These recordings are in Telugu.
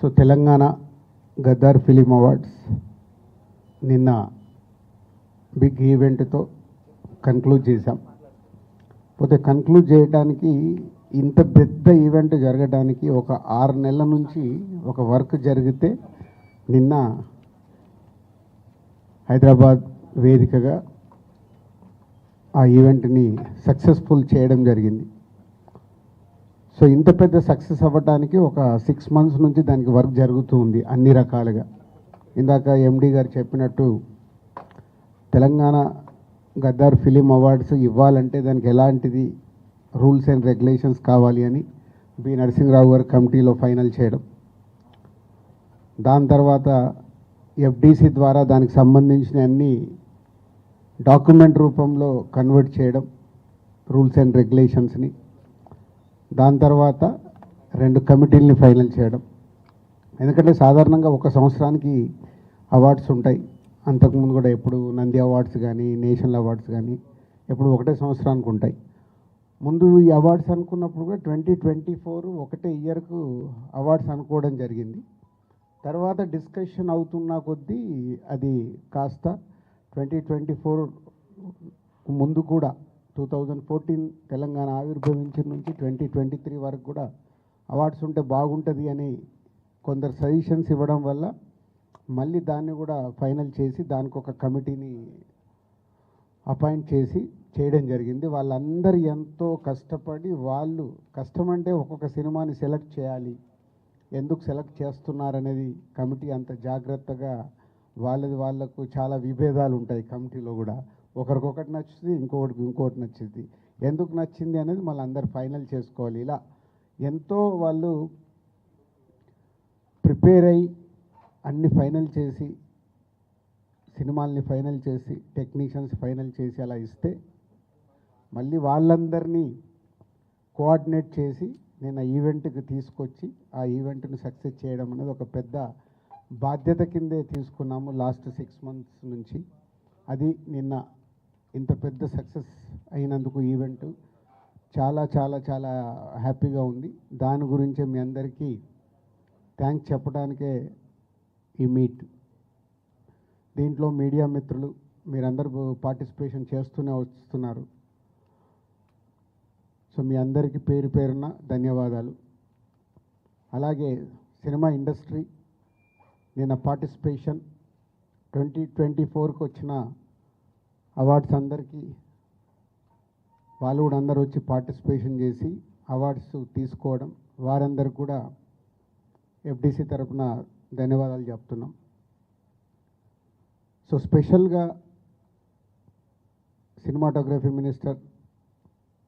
So Telangana Gaddar film awards నిన్న బిగ్ ఈవెంట్తో కన్క్లూడ్ చేశాం. పోతే కన్క్లూడ్ చేయడానికి ఇంత పెద్ద ఈవెంట్ జరగడానికి ఒక 6 నెలల నుంచి ఒక వర్క్ జరిగితే నిన్న హైదరాబాద్ వేదికగా ఆ ఈవెంట్ని సక్సెస్ఫుల్ చేయడం జరిగింది. సో ఇంత పెద్ద సక్సెస్ అవ్వడానికి ఒక 6 మంత్స్ నుంచి దానికి వర్క్ జరుగుతూ ఉంది అన్ని రకాలుగా. ఇందాక ఎండి గారు చెప్పినట్టు తెలంగాణ గద్దర్ ఫిలిం అవార్డ్స్ ఇవ్వాలంటే దానికి ఎలాంటిది రూల్స్ అండ్ రెగ్యులేషన్స్ కావాలి అని బి నరసింహరావు గారు కమిటీలో ఫైనల్ చేయడం, దాని తర్వాత ఎఫ్డిసి ద్వారా దానికి సంబంధించిన అన్ని డాక్యుమెంట్ రూపంలో కన్వర్ట్ చేయడం రూల్స్ అండ్ రెగ్యులేషన్స్ని, దాని తర్వాత 2 కమిటీలని ఫైనల్ చేయడం. ఎందుకంటే సాధారణంగా ఒక సంవత్సరానికి అవార్డ్స్ ఉంటాయి. అంతకుముందు కూడా ఎప్పుడు నంది అవార్డ్స్ కానీ నేషనల్ అవార్డ్స్ కానీ ఎప్పుడు ఒకటే సంవత్సరానికి ఉంటాయి. ముందు ఈ అవార్డ్స్ అనుకున్నప్పుడు కూడా 2024 ఒకటే ఇయర్కు అవార్డ్స్ అనుకోవడం జరిగింది. తర్వాత డిస్కషన్ అవుతున్న కొద్దీ అది కాస్త 2024 ముందు కూడా 2014 తెలంగాణ ఆవిర్భవించిన నుంచి 2023 వరకు కూడా అవార్డ్స్ ఉంటే బాగుంటుంది అని కొందరు సజెషన్స్ ఇవ్వడం వల్ల మళ్ళీ దాన్ని కూడా ఫైనల్ చేసి దానికి ఒక కమిటీని అపాయింట్ చేసి చేయడం జరిగింది. వాళ్ళందరూ ఎంతో కష్టపడి, వాళ్ళు కష్టం అంటే ఒక్కొక్క సినిమాని సెలెక్ట్ చేయాలి, ఎందుకు సెలెక్ట్ చేస్తున్నారనేది కమిటీ అంత జాగ్రత్తగా వాళ్ళకు చాలా విభేదాలు ఉంటాయి కమిటీలో కూడా. ఒకరికొకటి నచ్చుతుంది, ఇంకోటి నచ్చుతుంది. ఎందుకు నచ్చింది అనేది మళ్ళీ అందరు ఫైనల్ చేసుకోవాలి. ఇలా ఎంతో వాళ్ళు ప్రిపేర్ అయ్యి అన్ని ఫైనల్ చేసి, సినిమాల్ని ఫైనల్ చేసి, టెక్నీషియన్స్ ఫైనల్ చేసి అలా ఇస్తే మళ్ళీ వాళ్ళందరినీ కోఆర్డినేట్ చేసి నేను ఆ ఈవెంట్కి తీసుకొచ్చి ఆ ఈవెంట్ని సక్సెస్ చేయడం అనేది ఒక పెద్ద బాధ్యత కిందే తీసుకున్నాము లాస్ట్ 6 మంత్స్ నుంచి. అది నిన్న ఇంత పెద్ద సక్సెస్ అయినందుకు ఈవెంట్ చాలా చాలా చాలా హ్యాపీగా ఉంది. దాని గురించే మీ అందరికీ థ్యాంక్స్ చెప్పడానికే ఈ మీట్. దీంట్లో మీడియా మిత్రులు మీరందరూ పార్టిసిపేషన్ చేస్తూనే వస్తున్నారు. సో మీ అందరికీ పేరు పేరున ధన్యవాదాలు. అలాగే సినిమా ఇండస్ట్రీ నిన్న పార్టిసిపేషన్ 2024కి వచ్చిన అవార్డ్స్ అందరికీ వాళ్ళు కూడా అందరూ వచ్చి పార్టిసిపేషన్ చేసి అవార్డ్స్ తీసుకోవడం, వారందరికీ కూడా ఎఫ్డిసి తరఫున ధన్యవాదాలు చెప్తున్నాం. సో స్పెషల్గా సినిమాటోగ్రఫీ మినిస్టర్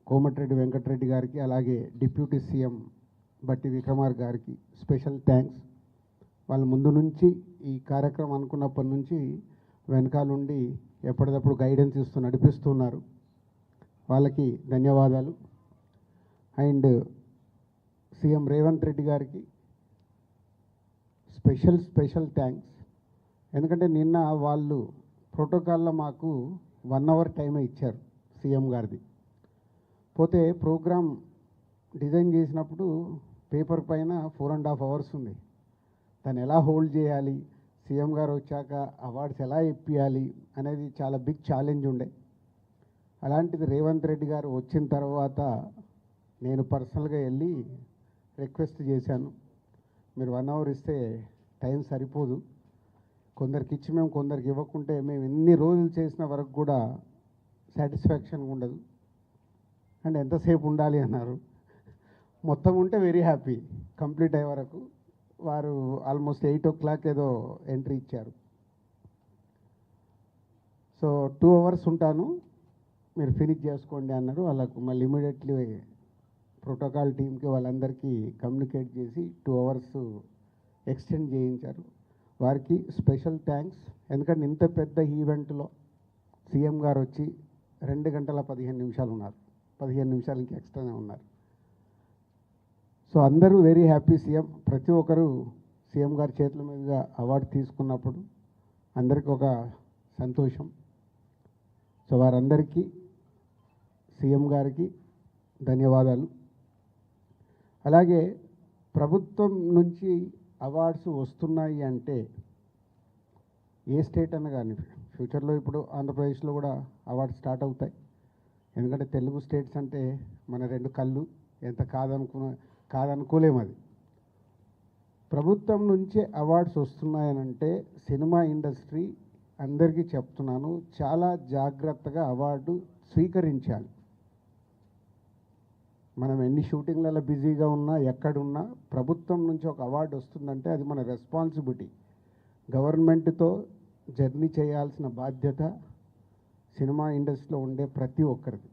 కోమటిరెడ్డి వెంకటరెడ్డి గారికి, అలాగే డిప్యూటీ సీఎం బట్టి విక్రమార్ గారికి స్పెషల్ థ్యాంక్స్. వాళ్ళు ముందు నుంచి ఈ కార్యక్రమం అనుకున్నప్పటి నుంచి వెనకాలండి ఎప్పటికప్పుడు గైడెన్స్ ఇస్తూ నడిపిస్తున్నారు. వాళ్ళకి ధన్యవాదాలు. అండ్ సీఎం రేవంత్ రెడ్డి గారికి స్పెషల్ థ్యాంక్స్. ఎందుకంటే నిన్న వాళ్ళు ప్రోటోకాల్లో మాకు 1 అవర్ టైమే ఇచ్చారు సీఎం గారిది. పోతే ప్రోగ్రామ్ డిజైన్ చేసినప్పుడు పేపర్ పైన 4.5 అవర్స్ ఉంది. దాన్ని ఎలా హోల్డ్ చేయాలి, సీఎం గారు వచ్చాక అవార్డ్స్ ఎలా ఇప్పియాలి అనేది చాలా బిగ్ ఛాలెంజ్ ఉండే. అలాంటిది రేవంత్ రెడ్డి గారు వచ్చిన తర్వాత నేను పర్సనల్గా వెళ్ళి రిక్వెస్ట్ చేశాను, మీరు 1 అవర్ ఇస్తే టైం సరిపోదు, కొందరికి ఇచ్చి మేము కొందరికి ఇవ్వకుంటే మేము ఎన్ని రోజులు చేసిన వరకు కూడా సాటిస్ఫాక్షన్గా ఉండదు అండ్ ఎంతసేపు ఉండాలి అన్నారు. మొత్తం ఉంటే వెరీ హ్యాపీ, కంప్లీట్ అయ్యే వరకు. వారు ఆల్మోస్ట్ 8 o'clock ఏదో ఎంట్రీ ఇచ్చారు. సో 2 అవర్స్ ఉంటాను, మీరు ఫినిష్ చేసుకోండి అన్నారు. వాళ్ళకు మళ్ళీ ఇమీడియట్లీ ప్రోటోకాల్ టీంకి వాళ్ళందరికీ కమ్యూనికేట్ చేసి 2 అవర్స్ ఎక్స్టెండ్ చేయించారు. వారికి స్పెషల్ థ్యాంక్స్. ఎందుకంటే ఇంత పెద్ద ఈవెంట్లో సీఎం గారు వచ్చి 2 గంటల 15 నిమిషాలు ఉన్నారు, 15 నిమిషాలు ఇంకా ఎక్స్ట్రానే ఉన్నారు. సో అందరూ వెరీ హ్యాపీ. ప్రతి ఒక్కరు సీఎం గారి చేతుల మీదుగా అవార్డు తీసుకున్నప్పుడు అందరికీ ఒక సంతోషం. సో వారందరికీ సీఎం గారికి ధన్యవాదాలు. అలాగే ప్రభుత్వం నుంచి అవార్డ్స్ వస్తున్నాయి అంటే ఏ స్టేట్ అన్న కానీ ఫ్యూచర్లో ఇప్పుడు ఆంధ్రప్రదేశ్లో కూడా అవార్డ్స్ స్టార్ట్ అవుతాయి. ఎందుకంటే తెలుగు స్టేట్స్ అంటే మన రెండు కళ్ళు, ఎంత కాదనుకోలేము. అది ప్రభుత్వం నుంచే అవార్డ్స్ వస్తున్నాయనంటే సినిమా ఇండస్ట్రీ అందరికీ చెప్తున్నాను, చాలా జాగ్రత్తగా అవార్డు స్వీకరించాలి. మనం ఎన్ని షూటింగ్లలో బిజీగా ఉన్నా, ఎక్కడున్నా ప్రభుత్వం నుంచి ఒక అవార్డు వస్తుందంటే అది మన రెస్పాన్సిబిలిటీ. గవర్నమెంట్తో జర్నీ చేయాల్సిన బాధ్యత సినిమా ఇండస్ట్రీలో ఉండే ప్రతి ఒక్కరిది.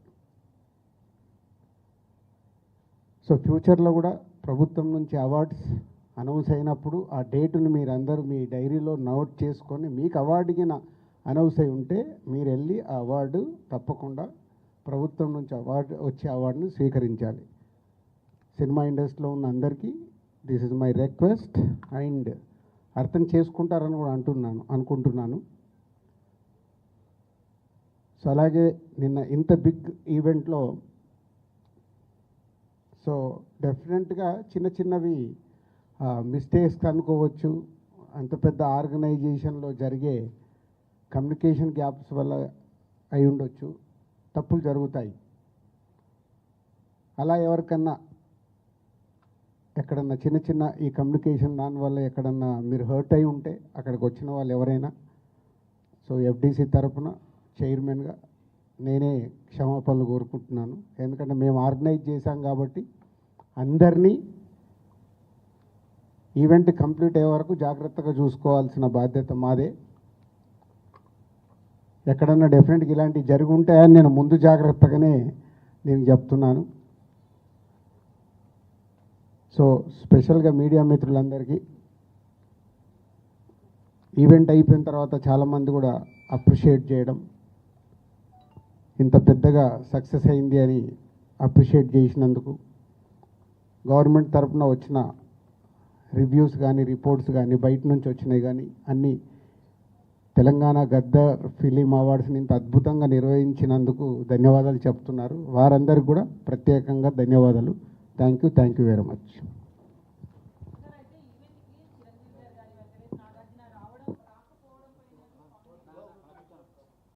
సో ఫ్యూచర్లో కూడా ప్రభుత్వం నుంచి అవార్డ్స్ అనౌన్స్ అయినప్పుడు ఆ డేటును మీరందరూ మీ డైరీలో నోట్ చేసుకొని, మీకు అవార్డుకి అనౌన్స్ అయి ఉంటే మీరు వెళ్ళి ఆ అవార్డు తప్పకుండా ప్రభుత్వం నుంచి వచ్చే అవార్డును స్వీకరించాలి. సినిమా ఇండస్ట్రీలో ఉన్న అందరికీ this is my request and అర్థం చేసుకుంటారని కూడా అనుకుంటున్నాను. సో అలాగే నిన్న ఇంత బిగ్ ఈవెంట్లో సో డెఫినెట్గా చిన్నవి మిస్టేక్స్ అనుకోవచ్చు. అంత పెద్ద ఆర్గనైజేషన్లో జరిగే కమ్యూనికేషన్ గ్యాప్స్ వల్ల అయి ఉండొచ్చు, తప్పులు జరుగుతాయి. అలా ఎవరికన్నా ఎక్కడన్నా చిన్న ఈ కమ్యూనికేషన్ దానివల్ల ఎక్కడన్నా మీరు హర్ట్ అయి ఉంటే అక్కడికి వచ్చిన వాళ్ళు ఎవరైనా, సో ఎఫ్డీసీ తరఫున చైర్మన్గా నేనే క్షమాపణలు కోరుకుంటున్నాను. ఎందుకంటే మేము ఆర్గనైజ్ చేశాం కాబట్టి అందరినీ ఈవెంట్ కంప్లీట్ అయ్యే వరకు జాగ్రత్తగా చూసుకోవాల్సిన బాధ్యత మాదే. ఎక్కడన్నా డెఫినెట్గా ఇలాంటివి జరిగి ఉంటాయని నేను ముందు జాగ్రత్తగానే నేను చెప్తున్నాను. సో స్పెషల్గా మీడియా మిత్రులందరికీ ఈవెంట్ అయిపోయిన తర్వాత చాలామంది కూడా అప్రిషియేట్ చేయడం, ఇంత పెద్దగా సక్సెస్ అయింది అని అప్రిషియేట్ చేసినందుకు, గవర్నమెంట్ తరఫున వచ్చిన రివ్యూస్ కానీ రిపోర్ట్స్ కానీ బయట నుంచి వచ్చినాయి కానీ అన్నీ తెలంగాణ గద్దర్ ఫిలిం అవార్డ్స్ని ఇంత అద్భుతంగా నిర్వహించినందుకు ధన్యవాదాలు చెప్తున్నారు. వారందరికీ కూడా ప్రత్యేకంగా ధన్యవాదాలు. Thank you very much.